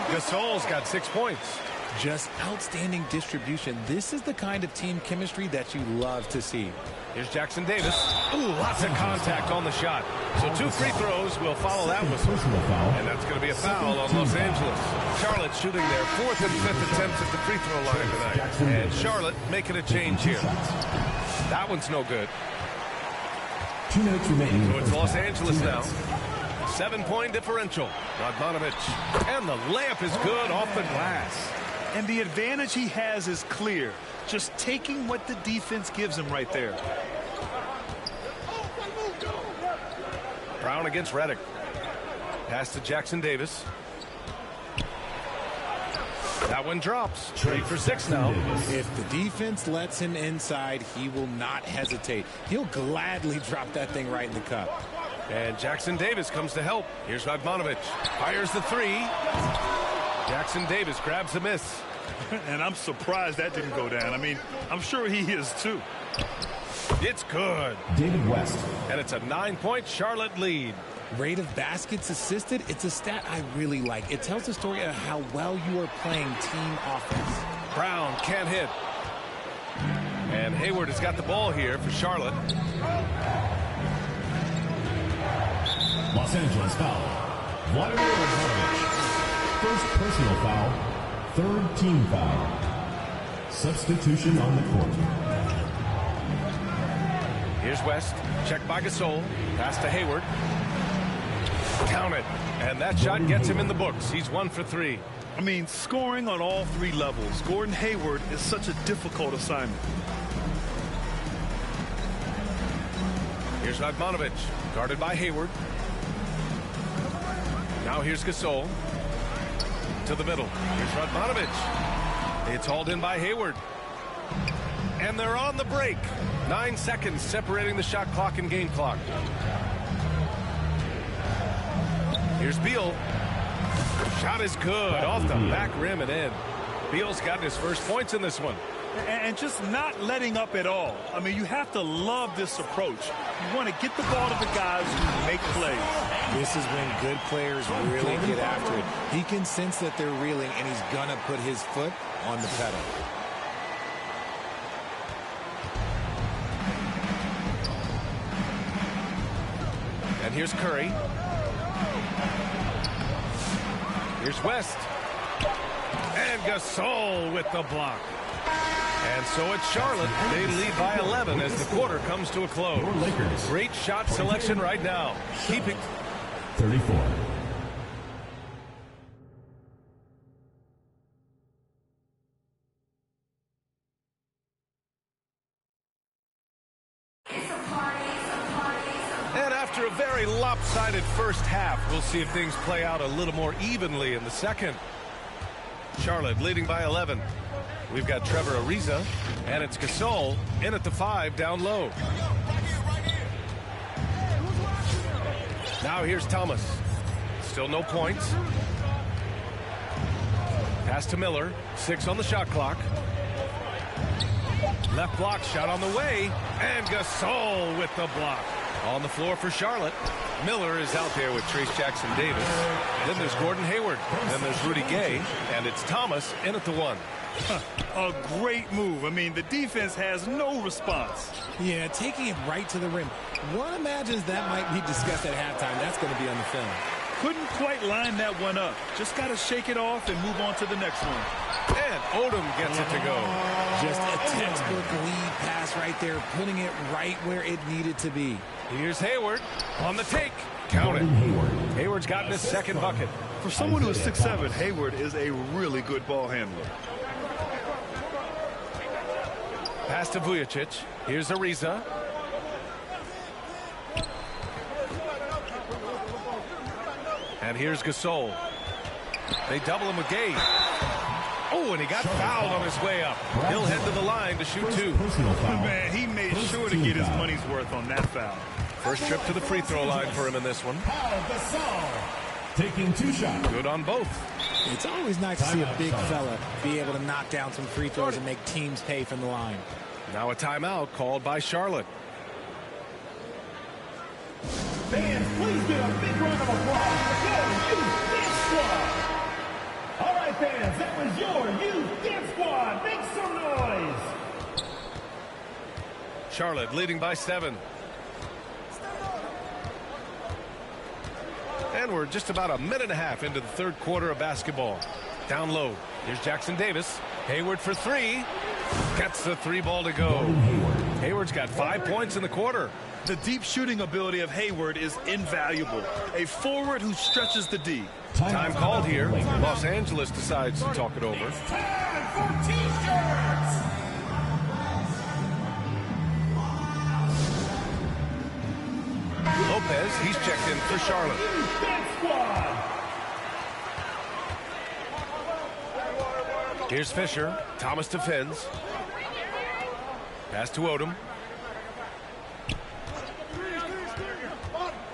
Gasol's got 6 points. Just outstanding distribution. This is the kind of team chemistry that you love to see. Here's Jackson Davis. Ooh, lots of contact on the shot. So 2 free throws will follow that whistle. And that's going to be a foul on Los Angeles. Charlotte shooting their 4th and 5th attempts at the free throw line tonight. And Charlotte making a change here. That one's no good. 2 minutes remaining. So it's Los Angeles now. 7-point differential. Radmanovic. And the layup is good off the glass. And the advantage he has is clear. Just taking what the defense gives him right there. Brown against Redick. Pass to Jackson Davis. That one drops. 3 for 6 now. If the defense lets him inside, he will not hesitate. He'll gladly drop that thing right in the cup. And Jackson Davis comes to help. Here's Radmanovic. Fires the 3. Jackson Davis grabs a miss. And I'm surprised that didn't go down. I mean, I'm sure he is too. It's good. David West. And it's a 9-point Charlotte lead. Rate of baskets assisted, it's a stat I really like. It tells the story of how well you are playing team offense. Brown can't hit. And Hayward has got the ball here for Charlotte. Los Angeles foul. Vladimir Radmanovic. First personal foul. 3rd team foul. Substitution on the court. Here's West. Checked by Gasol. Pass to Hayward. Count it. And that shot gets him in the books. He's 1 for 3. I mean, scoring on all 3 levels. Gordon Hayward is such a difficult assignment. Here's Radmanovic. Guarded by Hayward. Now here's Gasol. To the middle. Here's Radmanovic. It's hauled in by Hayward. And they're on the break. 9 seconds separating the shot clock and game clock. Here's Beal. Shot is good. Off the back rim and in. Beal's gotten his first points in this one. and just not letting up at all. I mean, you have to love this approach. You want to get the ball to the guys who make plays. This is when good players really get after it. He can sense that they're reeling, and he's going to put his foot on the pedal. And here's Curry. Here's West. And Gasol with the block. And so it's Charlotte. They lead by 11 as the quarter comes to a close. Great shot selection right now. Keeping 34. And after a very lopsided first half, we'll see if things play out a little more evenly in the second. Charlotte leading by 11. We've got Trevor Ariza, and it's Gasol in at the 5 down low. Now here's Thomas. Still no points. Pass to Miller. 6 on the shot clock. Left block shot on the way, and Gasol with the block. On the floor for Charlotte. Miller is out there with Trace Jackson Davis. Then there's Gordon Hayward. Then there's Rudy Gay, and it's Thomas in at the 1. A great move. I mean, the defense has no response. Yeah, taking it right to the rim. One imagines that might be discussed at halftime. That's going to be on the film. Couldn't quite line that one up. Just got to shake it off and move on to the next one. And Odom gets it to go. Just a textbook lead pass right there, putting it right where it needed to be. Here's Hayward on the take. Count it. Hayward's gotten his second bucket. For someone who is 6'7", Hayward is a really good ball handler. Pass to Vujicic. Here's Ariza. And here's Gasol. They double him with Gay. Oh, and he got fouled on his way up. He'll head to the line to shoot 2. Man, he made sure to get his money's worth on that foul. First trip to the free throw line for him in this one. Taking 2 shots. Good on both. It's always nice to see a big fella be able to knock down some free throws and make teams pay from the line. Now a timeout called by Charlotte. Fans, please give a big round of applause for your youth dance squad. All right, fans, that was your youth dance squad. Make some noise. Charlotte leading by 7. And we're just about a minute and a half into the third quarter of basketball. Down low. Here's Jackson Davis. Hayward for 3. Gets the 3 ball to go. Hayward's got 5 points in the quarter. The deep shooting ability of Hayward is invaluable. A forward who stretches the D. Time called here. Los Angeles decides to talk it over. Time for T-shirts. Lopez, he's checked in for Charlotte. Here's Fisher. Thomas defends. Pass to Odom.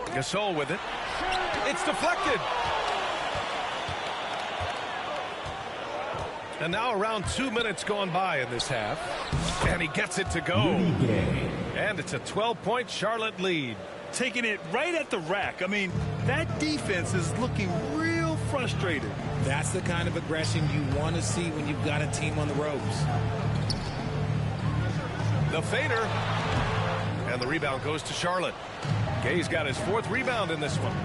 Gasol with it. It's deflected. And now around 2 minutes gone by in this half. And he gets it to go. And it's a 12-point Charlotte lead. Taking it right at the rack. I mean, that defense is looking real frustrated. That's the kind of aggression you want to see when you've got a team on the ropes. The fader. And the rebound goes to Charlotte. Gay's got his 4th rebound in this one.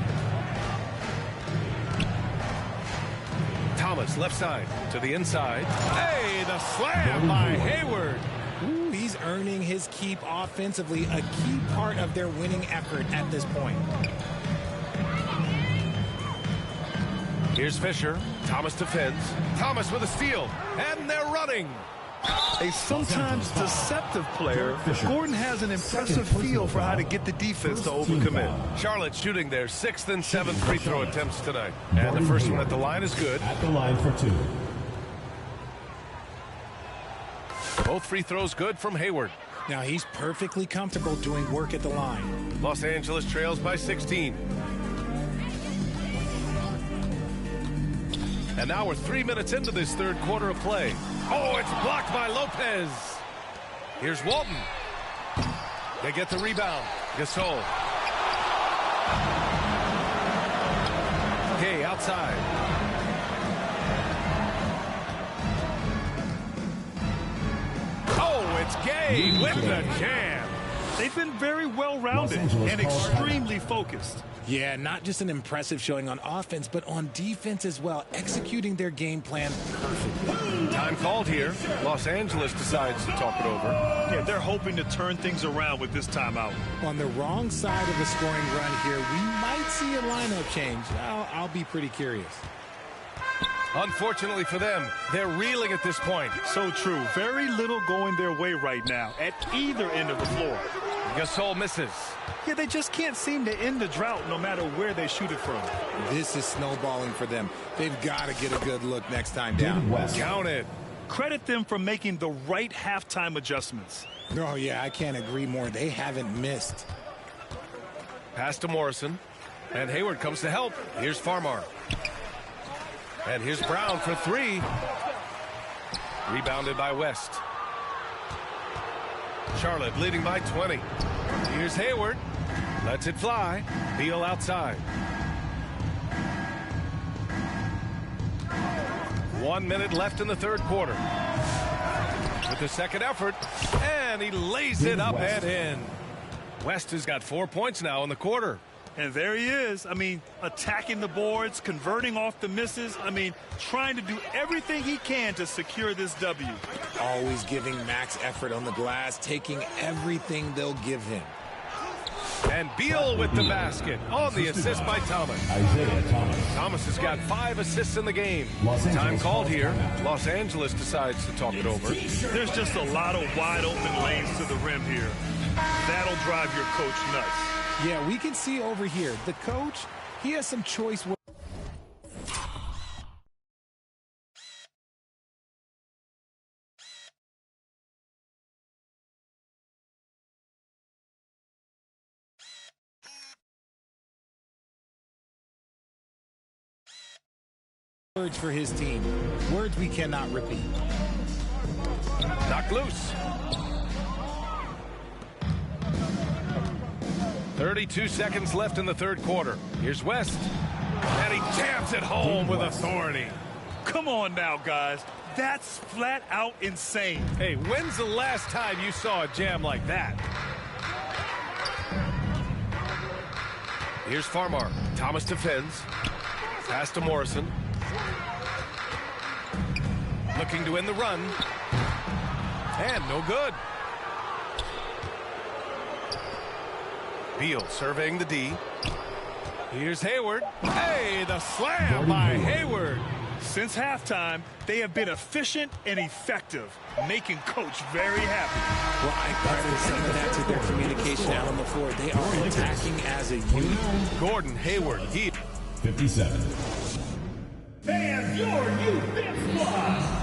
Thomas left side to the inside. Hey, the slam by Hayward. Ooh, he's earning his keep offensively, a key part of their winning effort at this point. Here's Fisher. Thomas defends. Thomas with a steal. And they're running. A sometimes deceptive player, Gordon has an impressive feel for how to get the defense to overcommit. Charlotte shooting their 6th and 7th free throw attempts tonight. And the first one at the line is good. At the line for 2. Both free throws good from Hayward. Now he's perfectly comfortable doing work at the line. Los Angeles trails by 16. And now we're 3 minutes into this third quarter of play. Oh, it's blocked by Lopez. Here's Walton. They get the rebound. Gasol. Gay outside. Oh, it's Gay with the jam. They've been very well-rounded and extremely focused. Yeah, not just an impressive showing on offense, but on defense as well, executing their game plan perfectly. Time called here. Los Angeles decides to talk it over. Yeah, they're hoping to turn things around with this timeout. On the wrong side of a scoring run here, we might see a lineup change. I'll be pretty curious. Unfortunately for them, they're reeling at this point. So true. Very little going their way right now at either end of the floor. Gasol misses. Yeah, they just can't seem to end the drought no matter where they shoot it from. This is snowballing for them. They've got to get a good look next time down. Count it. Credit them for making the right halftime adjustments. Oh, yeah, I can't agree more. They haven't missed. Pass to Morrison. And Hayward comes to help. Here's Farmar. And here's Brown for three. Rebounded by West. Charlotte leading by 20. Here's Hayward. Lets it fly. Beal outside. 1 minute left in the third quarter. With the second effort. And he lays it up and in. West has got 4 points now in the quarter. And there he is. I mean, attacking the boards, converting off the misses. I mean, trying to do everything he can to secure this W. Always giving max effort on the glass, taking everything they'll give him. And Beal with the basket on the assist by Thomas. Thomas has got 5 assists in the game. Time called here. Los Angeles decides to talk it over. There's just a lot of wide open lanes to the rim here. That'll drive your coach nuts. Yeah, we can see over here. The coach, he has some choice. Words for his team. Words we cannot repeat. Knocked loose. 32 seconds left in the third quarter. Here's West. And he jams it home with authority. Come on now, guys. That's flat out insane. Hey, when's the last time you saw a jam like that? Here's Farmar. Thomas defends. Pass to Morrison. Looking to win the run. And no good. Beal surveying the D. Here's Hayward. Hey, the slam by Hayward. Since halftime, they have been efficient and effective, making Coach very happy. Well, I credit some of that to their communication out on the floor. They are attacking as a unit. Gordon Hayward. 57. Fans, your youth dance squad.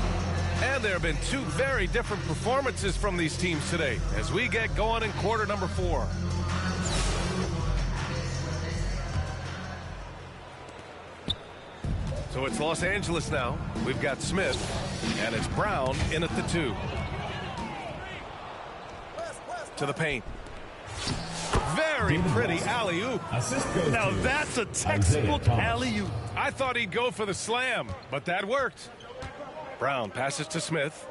And there have been 2 very different performances from these teams today as we get going in quarter number 4. So it's Los Angeles now. We've got Smith, and it's Brown in at the 2. To the paint. Very pretty alley-oop. Now that's a textbook alley-oop. I thought he'd go for the slam, but that worked. Brown passes to Smith.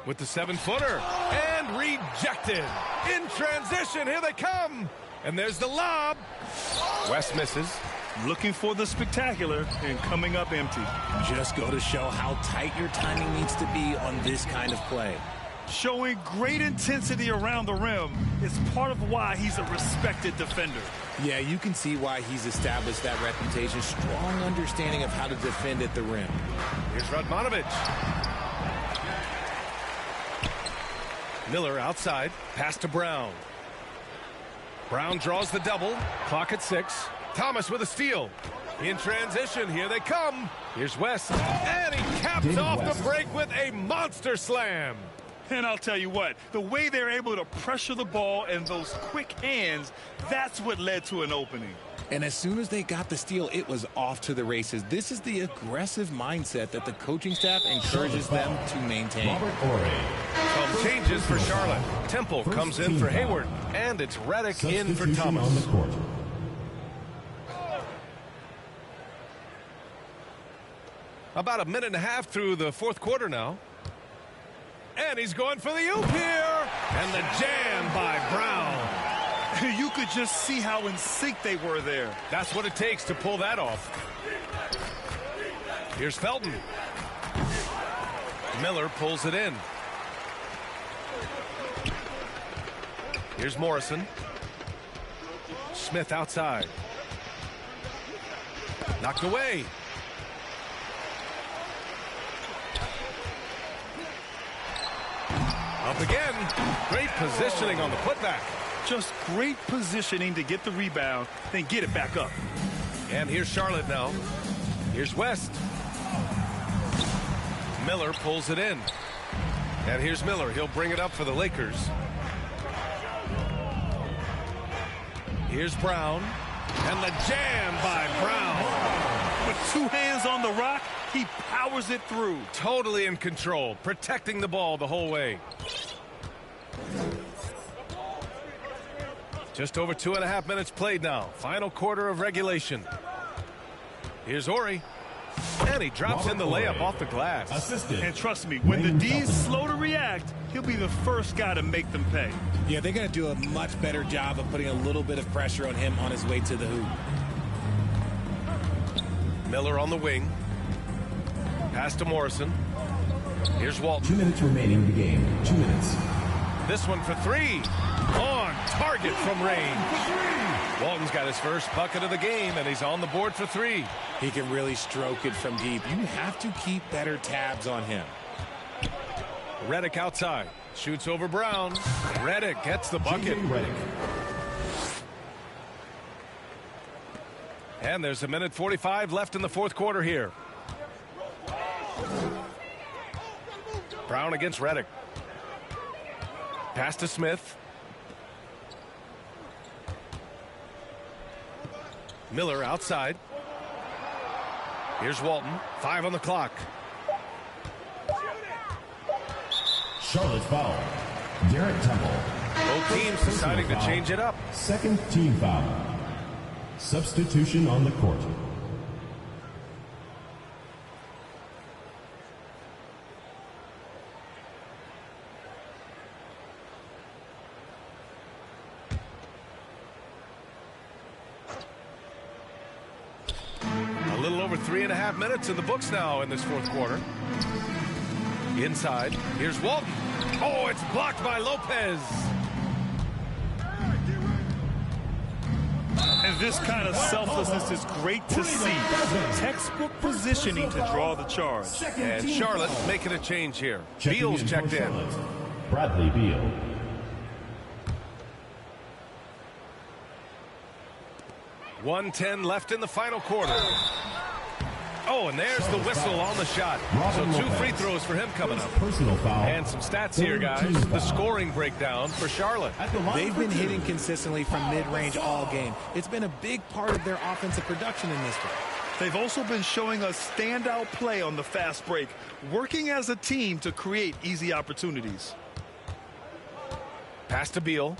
With the 7-footer. And rejected. In transition. Here they come. And there's the lob. West misses. Looking for the spectacular and coming up empty. Just go to show how tight your timing needs to be on this kind of play. Showing great intensity around the rim is part of why he's a respected defender. Yeah, you can see why he's established that reputation. Strong understanding of how to defend at the rim. Here's Radmanovic. Miller outside. Pass to Brown. Brown draws the double. Clock at 6. Thomas with a steal. In transition. Here they come. Here's West. And he caps off the break with a monster slam. And I'll tell you what, the way they're able to pressure the ball and those quick hands, that's what led to an opening. And as soon as they got the steal, it was off to the races. This is the aggressive mindset that the coaching staff encourages them to maintain. Some changes for Charlotte. Temple comes in for Hayward, and it's Redick in for Thomas. On the court. About a minute and a half through the fourth quarter now. And he's going for the oop here. And the jam by Brown. You could just see how in sync they were there. That's what it takes to pull that off. Here's Felton. Miller pulls it in. Here's Morrison. Smith outside. Knocked away. Up again. Great positioning on the putback. Just great positioning to get the rebound, then get it back up. And here's Charlotte now. Here's West. Miller pulls it in. And here's Miller. He'll bring it up for the Lakers. Here's Brown. And the jam by Brown. With two hands on the rock, he powers it through. Totally in control, protecting the ball the whole way. Just over 2.5 minutes played now. Final quarter of regulation. Here's Ori. And he drops in the layup off the glass. Assisted. And trust me, when the D's slow to react, he'll be the first guy to make them pay. Yeah, they're going to do a much better job of putting a little bit of pressure on him on his way to the hoop. Miller on the wing. Pass to Morrison. Here's Walton. 2 minutes remaining in the game. 2 minutes. This one for three. On target from range. Walton's got his first bucket of the game, and he's on the board for three. He can really stroke it from deep. You have to keep better tabs on him. Redick outside. Shoots over Brown. Redick gets the bucket. And there's a minute 45 left in the fourth quarter here. Brown against Redick. Pass to Smith. Miller outside. Here's Walton. 5 on the clock. Charlotte foul. Garrett Temple. Both teams deciding to change it up. Second team foul. Substitution on the court. A little over 3.5 minutes in the books now in this fourth quarter. Inside. Here's Walton. Oh, it's blocked by Lopez. And this kind of selflessness is great to see. Textbook positioning to draw the charge. And Charlotte making a change here. Beal's checked in. Bradley Beal. .110 left in the final quarter. Oh, and there's the whistle on the shot. So 2 free throws for him coming up. Personal foul. And some stats here, guys. The scoring breakdown for Charlotte. They've been hitting consistently from mid-range all game. It's been a big part of their offensive production in this game. They've also been showing us standout play on the fast break, working as a team to create easy opportunities. Pass to Beal.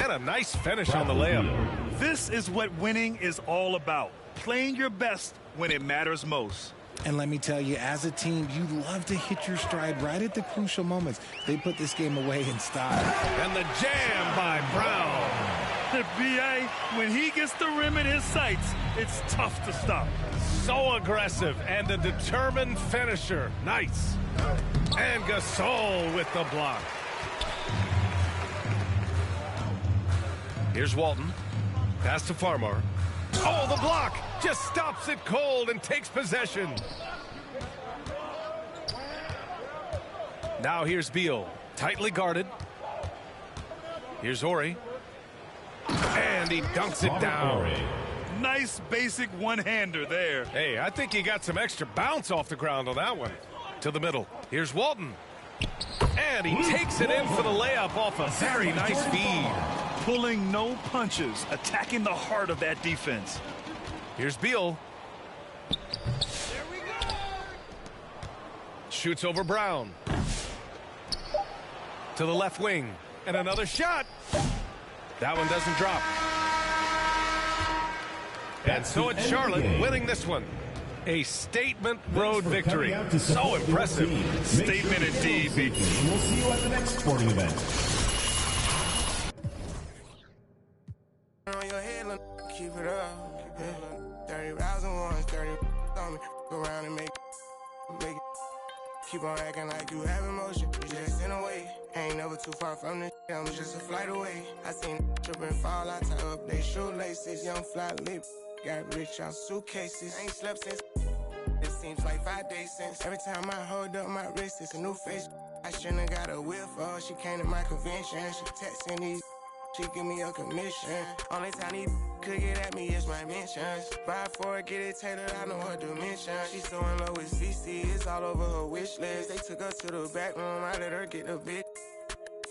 And a nice finish on the layup. This is what winning is all about. Playing your best when it matters most. And let me tell you, as a team, you love to hit your stride right at the crucial moments. They put this game away in style. And the jam by Brown. The B.A., when he gets the rim in his sights, it's tough to stop. So aggressive and a determined finisher. Nice. And Gasol with the block. Here's Walton. Pass to Farmar. Oh, the block! Just stops it cold and takes possession. Now here's Beal. Tightly guarded. Here's Ori. And he dunks it down. Nice basic one-hander there. Hey, I think he got some extra bounce off the ground on that one. To the middle. Here's Walton. And he takes it in for the layup off a very nice feed. Pulling no punches, attacking the heart of that defense. Here's Beal. Shoots over Brown. To the left wing. And another shot. That one doesn't drop. And so it's Charlotte winning this one. A statement road victory. So impressive. Statement indeed. We'll see you at the next sporting event. On your head, keep it up. 30 rounds and ones, 30 on me. Go around and make it. Keep on acting like you have emotion. You just in a way. Ain't never too far from this. I'm just a flight away. I seen trip and fall. I tie up they shoelaces. Young fly lip. Got rich out suitcases. Ain't slept since. It seems like 5 days since. Every time I hold up my wrist, it's a new face. I shouldn't have got a whiff for her. She came to my convention. She texting these. She give me a commission. Only time he could get at me is my mentions. Buy for it, get it tailored, I know her dimension. She's so in love with CC, it's all over her wish list. They took her to the back room, I let her get a bit.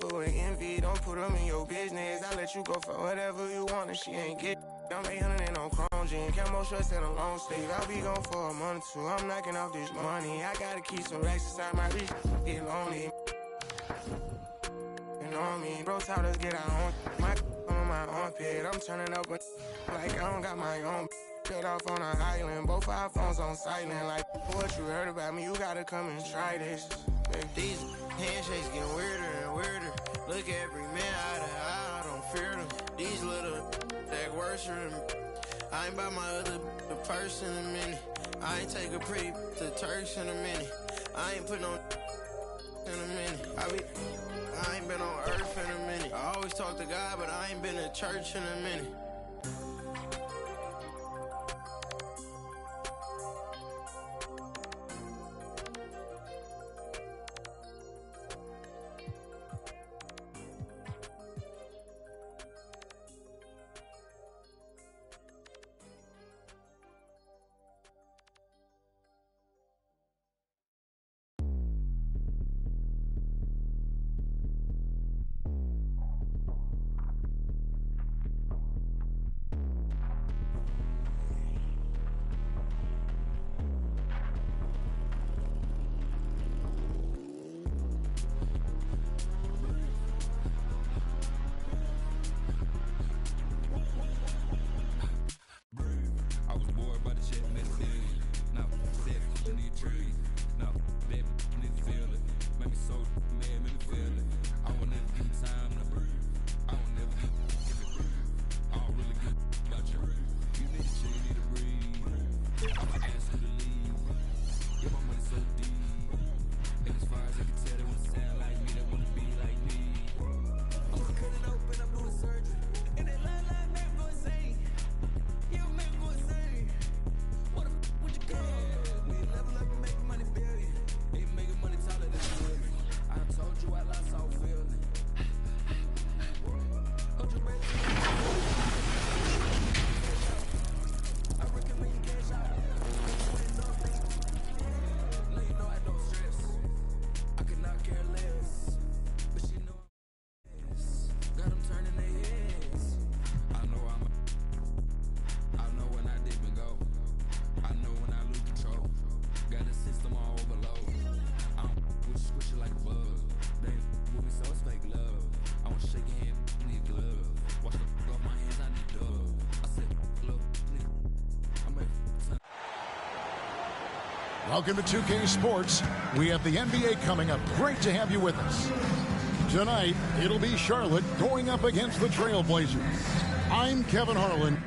Full of envy, don't put them in your business. I let you go for whatever you want and she ain't get. I'm 800 and on chrome jean, camo shorts and a long sleeve. I'll be gone for a month or two, I'm knocking off this money. I gotta keep some racks inside my reach, get lonely. On me, bro, tell us get out on my armpit. I'm turning up like I don't got my own. Cut off on an island, both our phones on silent. Like what you heard about me, you gotta come and try this. Baby. These handshakes get weirder and weirder. Look at every man eye to eye, I don't fear them. These little that worse than I ain't by my other purse in a minute. I ain't take a pretty to Turks in a minute. I ain't put no in a minute. I ain't been on earth in a minute. I always talk to God, but I ain't been to church in a minute. Welcome to 2K Sports. We have the NBA coming up. Great to have you with us. Tonight, it'll be Charlotte going up against the Trailblazers. I'm Kevin Harlan.